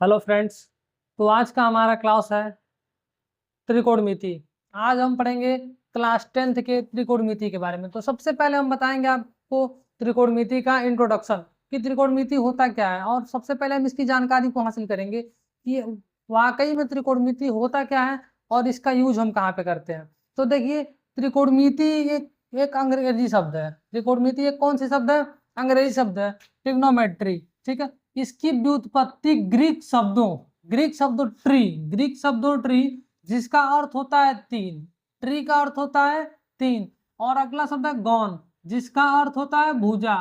Hello friends. तो आज का हमारा क्लास है त्रिकोणमिति। आज हम पढ़ेंगे क्लास 10th के त्रिकोणमिति के बारे में। तो सबसे पहले हम बताएंगे आपको त्रिकोणमिति का इंट्रोडक्शन कि त्रिकोणमिति होता क्या है, और सबसे पहले हम इसकी जानकारी को हासिल करेंगे कि वाकई में त्रिकोणमिति होता क्या है और इसका यूज हम कहाँ पे करते हैं। तो देखिए, त्रिकोणमिति एक अंग्रेजी शब्द है। त्रिकोणमिति एक कौन सी शब्द है? अंग्रेजी शब्द है, ट्रिग्नोमेट्री। ठीक है, इसकी व्युत्पत्ति ग्रीक शब्द ट्री जिसका अर्थ होता है तीन। ट्री का अर्थ होता है तीन। और अगला शब्द है गॉन जिसका अर्थ होता है भुजा।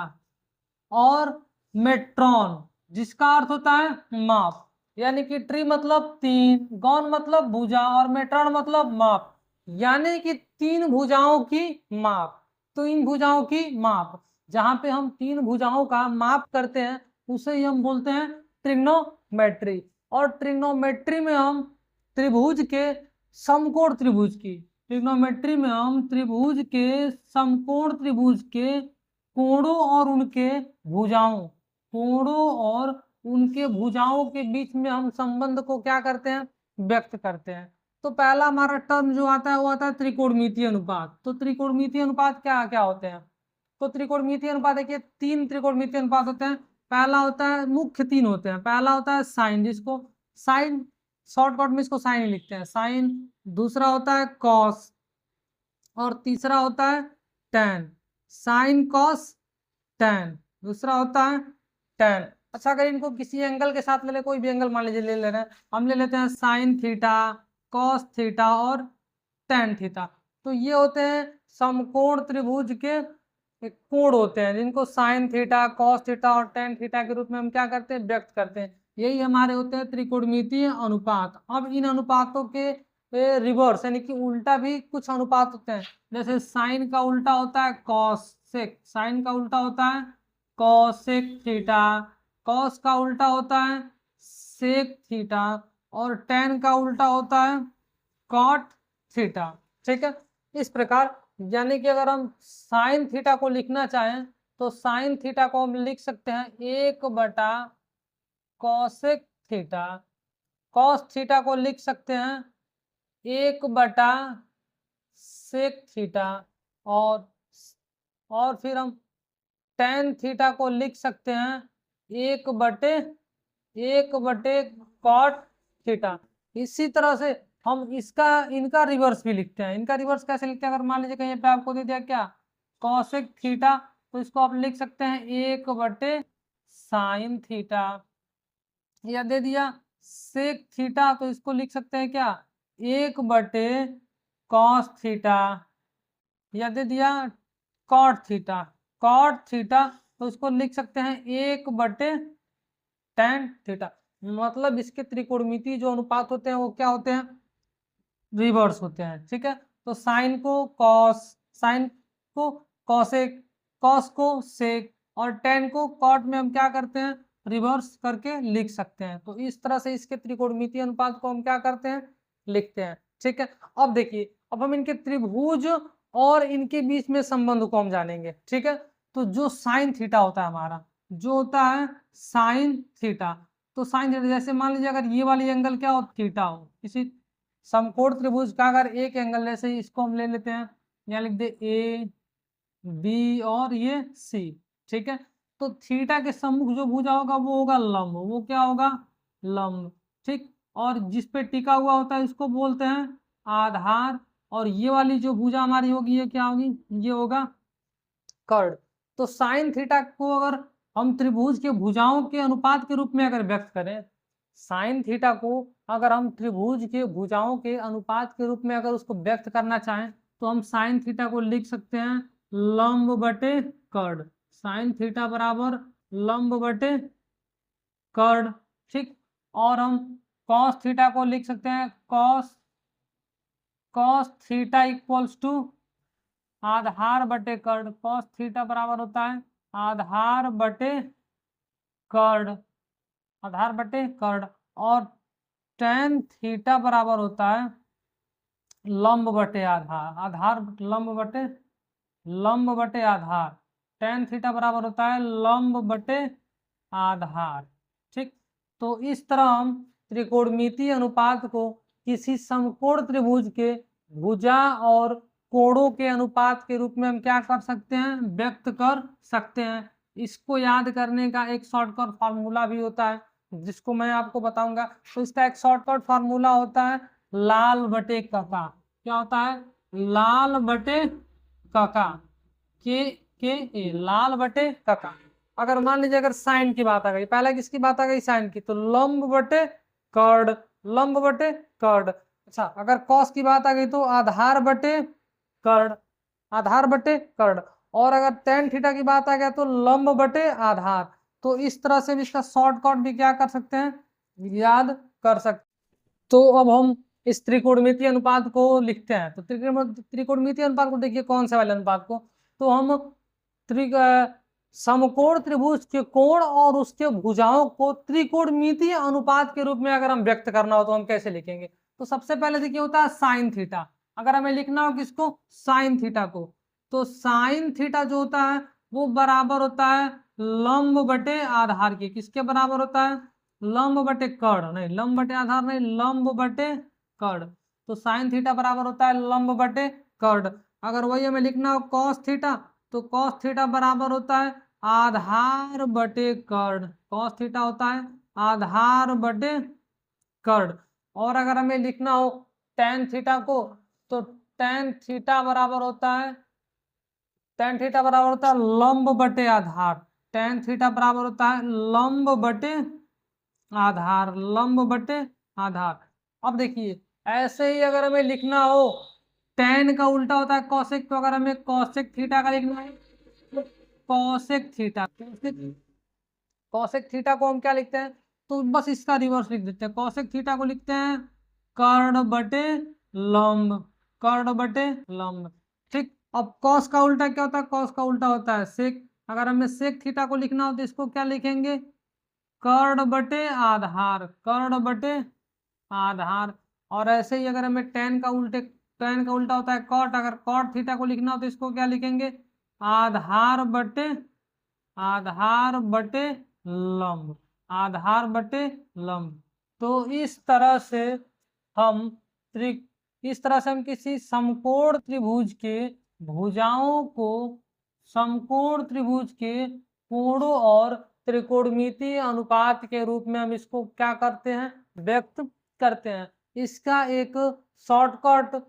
और मेट्रॉन जिसका अर्थ होता है माप। यानी कि ट्री मतलब तीन, गॉन मतलब भुजा और मेट्रॉन मतलब माप। यानी कि तीन भुजाओं की माप। तीन भुजाओं की माप, जहां पे हम तीन भुजाओं का माप करते हैं उसे ही हम बोलते हैं ट्रिग्नोमेट्री। और ट्रिग्नोमेट्री में हम त्रिभुज के समकोण त्रिभुज की ट्रिग्नोमेट्री में हम त्रिभुज के समकोण त्रिभुज के कोणों और उनके भुजाओं के बीच में हम संबंध को क्या करते हैं? व्यक्त करते हैं। तो पहला हमारा टर्म जो आता है वो आता है त्रिकोणमितीय अनुपात। तो त्रिकोणमितीय अनुपात क्या क्या होते हैं? तो त्रिकोणमितीय अनुपात देखिए, तीन त्रिकोणमितीय अनुपात होते हैं। पहला होता है, मुख्य तीन होते हैं। पहला होता है साइन, जिसको साइन शॉर्टकट में इसको साइन ही लिखते हैं, साइन। दूसरा होता है कॉस, और तीसरा होता है टेन। साइन कॉस टेन, दूसरा होता है टेन। अच्छा, अगर इनको किसी एंगल के साथ ले ले, कोई भी एंगल मान लीजिए ले ले रहे हैं, हम ले लेते हैं साइन थीटा, कॉस थीटा और टेन थीटा। तो ये होते हैं समकोण त्रिभुज के एक कोण होते हैं, जिनको साइन थीटा, कॉस थीटा और टेन थीटा के रूप में हम क्या करते हैं? व्यक्त करते हैं। यही हमारे होते हैं त्रिकोणमितीय अनुपात। अब इन अनुपातों के रिवर्स यानी कि उल्टा भी कुछ अनुपात होते हैं। जैसे साइन का उल्टा होता है कॉसेक, साइन का उल्टा होता है कॉसेक थीटा। कॉस का उल्टा होता है सेक थीटा। और टेन का उल्टा होता है कॉट थीटा। ठीक है, इस प्रकार। यानी कि अगर हम साइन थीटा को लिखना चाहें तो साइन थीटा को हम लिख सकते हैं 1 बटा कॉसेक थीटा। कॉस थीटा को लिख सकते हैं 1 बटा सेक थीटा। और फिर हम टेन थीटा को लिख सकते हैं 1 बटे कॉट थीटा। इसी तरह से हम इनका रिवर्स भी लिखते हैं। इनका रिवर्स कैसे लिखते हैं? अगर मान लीजिए कहीं पे आपको दे दिया क्या, कॉसेक थीटा, तो इसको आप लिख सकते हैं 1 बटे साइन थीटा। या दे दिया सेक थीटा, तो इसको लिख सकते हैं क्या, 1 बटे कॉस थीटा। या दे दिया कॉट थीटा, तो इसको लिख सकते हैं 1 बटे टेन थीटा। मतलब इसके त्रिकोणमिति जो अनुपात होते हैं वो क्या होते हैं? रिवर्स होते हैं। ठीक है, तो साइन को कॉसेक, कॉस को सेक और टेन को कॉट में हम क्या करते हैं? रिवर्स करके लिख सकते हैं। तो इस तरह से इसके त्रिकोणमितीय अनुपात को हम क्या करते हैं? लिखते हैं। ठीक है, अब देखिए, अब हम इनके त्रिभुज और इनके बीच में संबंध को हम जानेंगे। ठीक है, तो जो साइन थीटा होता है हमारा, जो होता है साइन थीटा, तो साइन थीटा जैसे मान लीजिए अगर ये वाली एंगल क्या हो, थीटा हो, इसी समकोण त्रिभुज का अगर एक एंगल, जैसे इसको हम ले लेते हैं, यहाँ लिख दे ए बी और ये सी। ठीक है, तो थीटा के सम्मुख जो भुजा होगा वो होगा लंब, वो क्या होगा? लंब। ठीक, और जिस पे टिका हुआ होता है इसको बोलते हैं आधार। और ये वाली जो भुजा हमारी होगी ये क्या होगी? ये होगा कर्ण। तो साइन थीटा को अगर हम त्रिभुज के भुजाओं के अनुपात के रूप में अगर व्यक्त करें, साइन थीटा को अगर हम त्रिभुज के भुजाओं के अनुपात के रूप में अगर उसको व्यक्त करना चाहें तो हम साइन थीटा को लिख सकते हैं लंब बटे कर्ण। साइन थीटा बराबर लंब बटे कर्ण। ठीक, और हम कॉस थीटा को लिख सकते हैं कॉस थीटा इक्वल्स टू आधार बटे कर्ण। कॉस थीटा बराबर होता है आधार बटे कर्ण, आधार बटे कर्ण। और टेन थीटा बराबर होता है लंब बटे आधार, लंब बटे आधार। टेन थीटा बराबर होता है लंब बटे आधार। ठीक, तो इस तरह हम त्रिकोणमितीय अनुपात को किसी समकोण त्रिभुज के भुजा और कोणों के अनुपात के रूप में हम क्या कर सकते हैं, व्यक्त कर सकते हैं। इसको याद करने का एक शॉर्टकट फार्मूला भी होता है जिसको मैं आपको बताऊंगा। तो इसका एक शॉर्टकट फार्मूला होता है लाल बटे कका। क्या होता है, लाल बटे कका, के ए, लाल बटे कका। अगर मान लीजिए अगर साइन की बात आ गई, पहले किसकी बात आ गई, साइन की, तो लंब बटे कर्ड, लंब बटे कर्ड। अच्छा, अगर कॉस की बात आ गई तो आधार बटे कर्ड, आधार बटे कर्ड। और अगर टेन थीटा की बात आ गया तो लंब बटे आधार। तो इस तरह से भी इसका शॉर्टकट भी क्या कर सकते हैं, याद कर सकते। तो अब हम इस त्रिकोणमितीय अनुपात को लिखते हैं। तो त्रिकोणमितीय अनुपात को देखिए, कौन से वाले अनुपात को, तो हम समकोण त्रिभुज के कोण और उसके भुजाओं को त्रिकोणमितीय अनुपात के रूप में अगर हम व्यक्त करना हो तो हम कैसे लिखेंगे। तो सबसे पहले देखिए होता है साइन थीटा। अगर हमें लिखना हो किसको, साइन थीटा को, तो साइन थीटा जो होता है वो बराबर होता है लंब बटे आधार के। किसके बराबर होता है, लंब बटे कर्ण, नहीं लंब बटे आधार नहीं, लंब बटे कर्ण। तो साइन थीटा बराबर होता है लंब बटे कर्ण। अगर वही हमें लिखना हो कॉस थीटा, तो कॉस थीटा बराबर होता है आधार बटे कर्ण। कॉस थीटा होता है आधार बटे कर्ण। और अगर हमें लिखना हो टेन थीटा को, तो टेन थीटा बराबर होता है, टेन थीटा बराबर होता है लंब बटे आधार। टेन थीटा बराबर होता है लंब बटे आधार, लंब बटे आधार। अब देखिए ऐसे ही अगर हमें लिखना हो, टेन का उल्टा होता है कॉसेक, तो अगर हमें कॉसेक थीटा का लिखना है तो कॉसेक थीटा, कॉसेक थीटा को हम क्या लिखते हैं, तो बस इसका रिवर्स लिख देते हैं। कॉसेक थीटा को लिखते हैं कर्ण बटे लंब, कर्ण बटे लंब। ठीक, अब कॉस का उल्टा क्या होता है, कॉस का उल्टा होता है सेक। अगर हमें सेक थीटा को लिखना हो तो इसको क्या लिखेंगे, कर्ण बटे आधार, कर्ण बटे आधार। और ऐसे ही अगर हमें टेन का उल्टा होता है कॉट, अगर कॉट थीटा को लिखना हो तो इसको क्या लिखेंगे, आधार बटे, आधार बटे लंब, आधार बटे लंब। तो इस तरह से हम त्रि इस तरह से हम किसी समकोण त्रिभुज के भुजाओं को समकोण त्रिभुज के कोणों और त्रिकोणमितीय अनुपात के रूप में हम इसको क्या करते हैं, व्यक्त करते हैं। इसका एक शॉर्टकट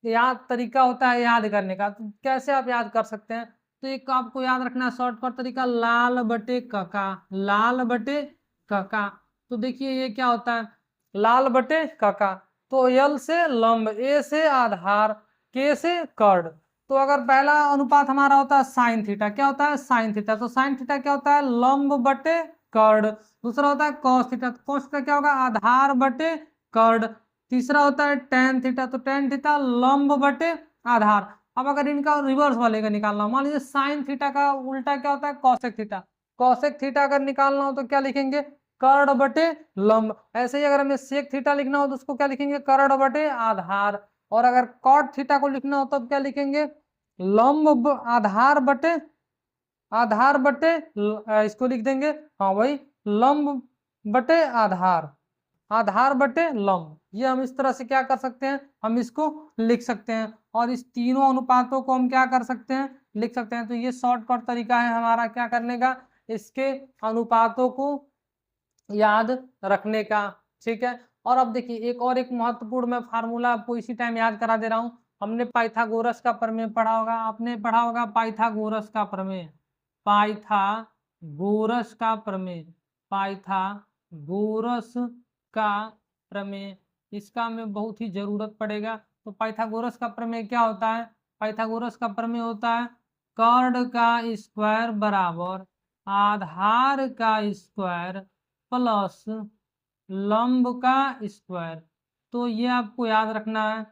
याद तरीका होता है याद करने का। तो कैसे आप याद कर सकते हैं, तो एक आपको याद रखना है शॉर्टकट तरीका, लाल बटे कका, लाल बटे कका। तो देखिए ये क्या होता है, लाल बटे कका, तो यल से लंब, ए से आधार, के से कर्ण। तो अगर पहला अनुपात हमारा होता है साइन थीटा, क्या होता है साइन थीटा, तो साइन थीटा क्या होता है लंब बटे कर्ण। दूसरा होता है कॉस थीटा, तो कॉस थीटा क्या होगा आधार बटे कर्ण। तीसरा होता है टेन थीटा, तो टेन थीटा लंब बटे आधार। अब अगर इनका रिवर्स वाले का निकालना, मान लीजिए साइन थीटा का उल्टा क्या होता है कॉसेक थीटा, कॉसेक थीटा अगर निकालना हो तो क्या लिखेंगे, कर्ण बटे लंब। ऐसे ही अगर हमें सेक थीटा लिखना हो तो उसको क्या लिखेंगे, कर्ण बटे आधार। और अगर कॉट थीटा को लिखना हो तब क्या लिखेंगे, लंब आधार बटे, आधार बटे इसको लिख देंगे, हाँ वही लंब बटे आधार, आधार बटे लंब। ये हम इस तरह से क्या कर सकते हैं, हम इसको लिख सकते हैं। और इस तीनों अनुपातों को हम क्या कर सकते हैं, लिख सकते हैं। तो ये शॉर्टकट तरीका है हमारा क्या करने का, इसके अनुपातों को याद रखने का। ठीक है, और अब देखिए एक महत्वपूर्ण मैं फार्मूला आपको इसी टाइम याद करा दे रहा हूं। हमने पाइथागोरस का प्रमेय पढ़ा होगा, आपने पढ़ा होगा पाइथागोरस का प्रमेय, पाइथागोरस का प्रमेय, पाइथागोरस का प्रमेय, इसका हमें बहुत ही जरूरत पड़ेगा। तो पाइथागोरस का प्रमेय क्या होता है, पाइथागोरस का प्रमेय होता है कर्ण का स्क्वायर बराबर आधार का स्क्वायर प्लस लंब का स्क्वायर। तो ये आपको याद रखना है,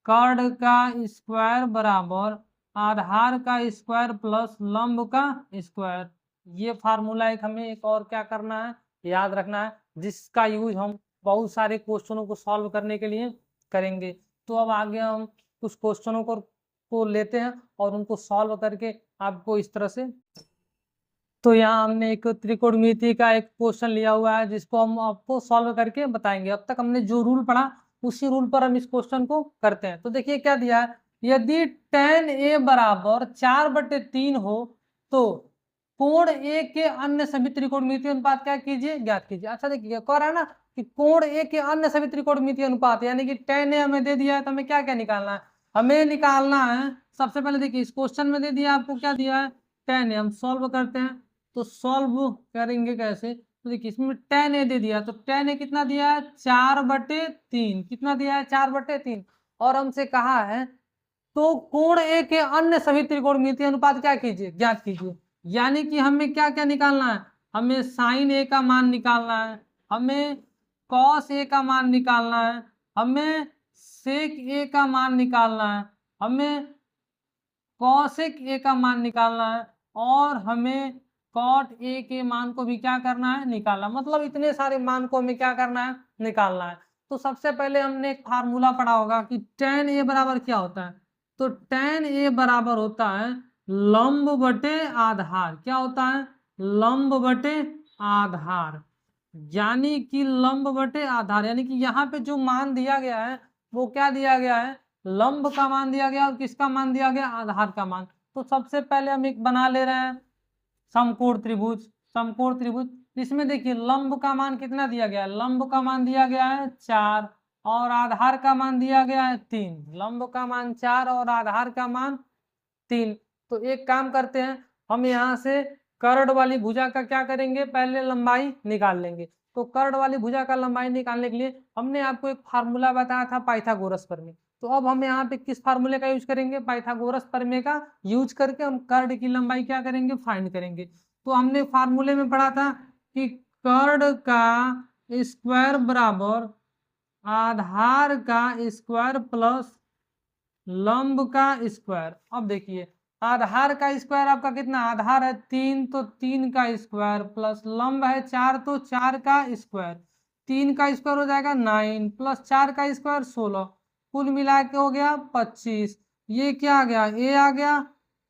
कर्ण का स्क्वायर बराबर आधार का स्क्वायर प्लस लंब का स्क्वायर। ये फार्मूला हमें एक और क्या करना है, याद रखना है, जिसका यूज हम बहुत सारे क्वेश्चनों को सॉल्व करने के लिए करेंगे। तो अब आगे हम कुछ क्वेश्चनों को लेते हैं और उनको सॉल्व करके आपको इस तरह से तो यहाँ हमने एक त्रिकोणमिति का एक क्वेश्चन लिया हुआ है जिसको हम आपको सॉल्व करके बताएंगे। अब तक हमने जो रूल पढ़ा उसी रूल पर हम इस क्वेश्चन को करते हैं। तो देखिए क्या दिया है, यदि tan a बराबर 4/3 हो तो कोण ए के अन्य सभी त्रिकोणमितीय अनुपात क्या कीजिए, ज्ञात कीजिए। अच्छा देखिए कह रहा है ना कि कोण ए के अन्य सभी त्रिकोणमितीय अनुपात, यानी कि tan a हमें दे दिया है तो हमें क्या क्या निकालना है, हमें निकालना है सबसे पहले देखिए इस क्वेश्चन में दे दिया आपको क्या दिया है tan a। हम सॉल्व करते हैं तो सॉल्व करेंगे कैसे, तो देखिए इसमें tan a दे दिया तो tan a कितना दिया है 4/3, कितना दिया है 4/3। और हमसे कहा है तो कोण ए के अन्य सभी त्रिकोणमितीय अनुपात क्या कीजिए, ज्ञात कीजिए। यानी कि हमें क्या क्या निकालना है, हमें साइन ए का मान निकालना है, हमें कॉस ए का मान निकालना है, हमें सेक ए का मान निकालना है, हमें कॉसेक ए का मान निकालना है और हमें कॉट ए के मान को भी क्या करना है, निकालना। मतलब इतने सारे मान को हमें क्या करना है, निकालना है। तो सबसे पहले हमने एक फार्मूला पढ़ा होगा कि tan a बराबर क्या होता है, तो tan a बराबर होता है लंब बटे आधार। क्या होता है, लंब बटे आधार, यानी कि लंब बटे आधार, यानी कि यहाँ पे जो मान दिया गया है वो क्या दिया गया है, लंब का मान दिया गया और किसका मान दिया गया, आधार का मान। तो सबसे पहले हम एक बना ले रहे हैं समकोण त्रिभुज। समकोण त्रिभुज इसमें देखिए लंब का मान कितना दिया गया है, लंब का मान दिया गया है 4 और आधार का मान दिया गया है 3। लंब का मान 4 और आधार का मान 3। तो एक काम करते हैं, हम यहाँ से कर्ण वाली भुजा का क्या करेंगे, पहले लंबाई निकाल लेंगे। तो कर्ण वाली भुजा का लंबाई निकालने के लिए हमने आपको एक फार्मूला बताया था पाइथागोरस प्रमेय। तो अब हम यहाँ पे किस फार्मूले का यूज करेंगे, पाइथागोरस प्रमेय का यूज करके हम कर्ण की लंबाई क्या करेंगे, फाइंड करेंगे। तो हमने फार्मूले में पढ़ा था कि कर्ण का स्क्वायर बराबर आधार का स्क्वायर प्लस लंब का स्क्वायर। अब देखिए आधार का स्क्वायर आपका कितना, आधार है 3 तो 3 का स्क्वायर प्लस लंब है 4 तो 4 का स्क्वायर। 3 का स्क्वायर हो जाएगा 9 प्लस 4 का स्क्वायर 16, कुल मिला के हो गया 25। ये क्या आ गया, ए आ गया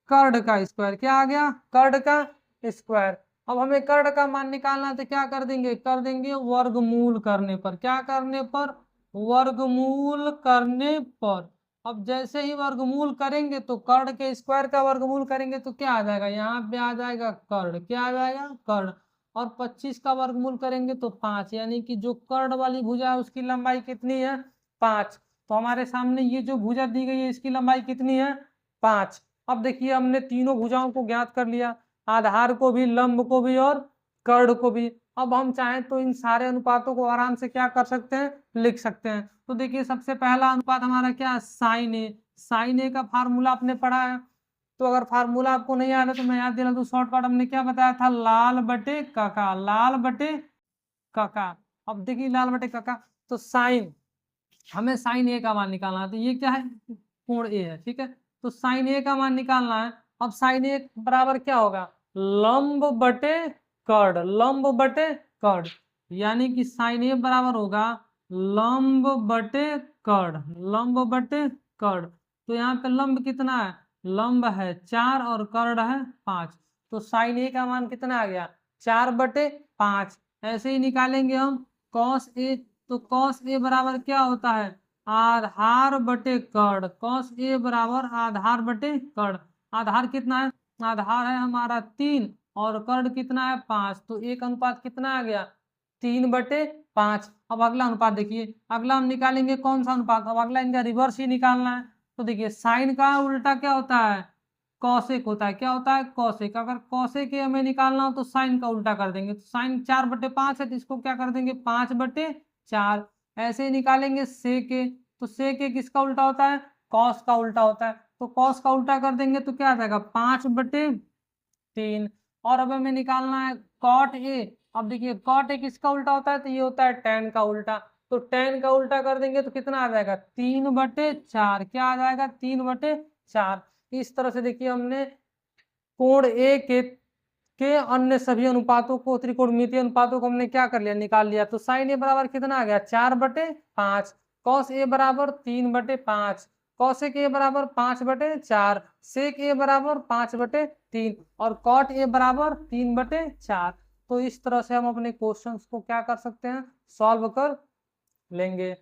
कर्ण का स्क्वायर। क्या आ गया, कर्ण का स्क्वायर। अब हमें कर्ण का मान निकालना है तो क्या कर देंगे, कर देंगे वर्गमूल करने पर। क्या करने पर, वर्गमूल करने पर। अब जैसे ही वर्गमूल करेंगे तो कर्ण के स्क्वायर का वर्गमूल करेंगे तो क्या आ जाएगा, यहाँ पे आ जाएगा कर्ण। क्या आ जाएगा, कर्ण। और 25 का वर्गमूल करेंगे तो 5, यानी कि जो कर्ण वाली भुजा है उसकी लंबाई कितनी है, 5। तो हमारे सामने ये जो भुजा दी गई है इसकी लंबाई कितनी है, 5। अब देखिए हमने तीनों भुजाओं को ज्ञात कर लिया, आधार को भी, लंब को भी और कर्ण को भी। अब हम चाहें तो इन सारे अनुपातों को आराम से क्या कर सकते हैं, लिख सकते हैं। तो देखिए सबसे पहला अनुपात हमारा क्या है, साइन ए। साइन ए का फार्मूला आपने पढ़ा है, तो अगर फार्मूला आपको नहीं आ रहा तो मैं याद दिला दूं, शॉर्टकट हमने क्या बताया था, लाल बटे काका, लाल बटे काका। अब देखिए लाल बटे काका, तो साइन, हमें साइन ए का मान निकालना है। तो ये क्या है, कोण ए है, ठीक है। तो साइन ए का मान निकालना है। अब साइन ए बराबर क्या होगा, लंब बटे कर्ण, लंब बटे कर्ण, यानी कि साइन ए बराबर होगा लंब बटे कर्ण, लंब बटे कर्ण। तो यहाँ पे लंब कितना है, लंब है 4 और कर्ण है 5। तो साइन ए का मान कितना आ गया, 4/5। ऐसे ही निकालेंगे हम कॉस ए। तो कॉस ए बराबर क्या होता है, आधार बटे कर्ण। कॉस ए बराबर आधार बटे कर्ण। आधार कितना है, आधार है हमारा 3 और कर्ण कितना है 5। तो एक अनुपात कितना आ गया, 3/5। अब अगला अनुपात देखिए, अगला हम निकालेंगे कौन सा अनुपात, अब अगला इनका रिवर्स ही निकालना है। तो देखिए साइन का उल्टा क्या होता है, कौशिक होता है। क्या होता है, कौशिक। अगर कौशिक हमें निकालना हो तो साइन का उल्टा कर देंगे। तो साइन 4/5 है तो इसको क्या कर देंगे, 5/4। ऐसे ही निकालेंगे सेक ए। तो सेक ए किसका उल्टा होता है, कॉस का उल्टा होता है। तो कॉस का उल्टा कर देंगे तो क्या आ जाएगा, 5/3। और अब हमें निकालना है कॉट ए। अब देखिए कॉट ए किसका उल्टा होता है, तो ये होता है टैन का उल्टा। तो टैन का उल्टा कर देंगे तो कितना आ जाएगा, 3/4। क्या आ जाएगा, 3/4। इस तरह से देखिए हमने कोण ए के अन्य सभी अनुपातों को, त्रिकोणमितीय अनुपातों को हमने क्या कर लिया, निकाल लिया। तो साइन ए बराबर कितना आ गया, 4/5। कॉस ए बराबर 3/5। कौशिक ए बराबर 5/4, सेक ए बराबर 5/3 और कॉट ए बराबर 3/4। तो इस तरह से हम अपने क्वेश्चंस को क्या कर सकते हैं, सॉल्व कर लेंगे।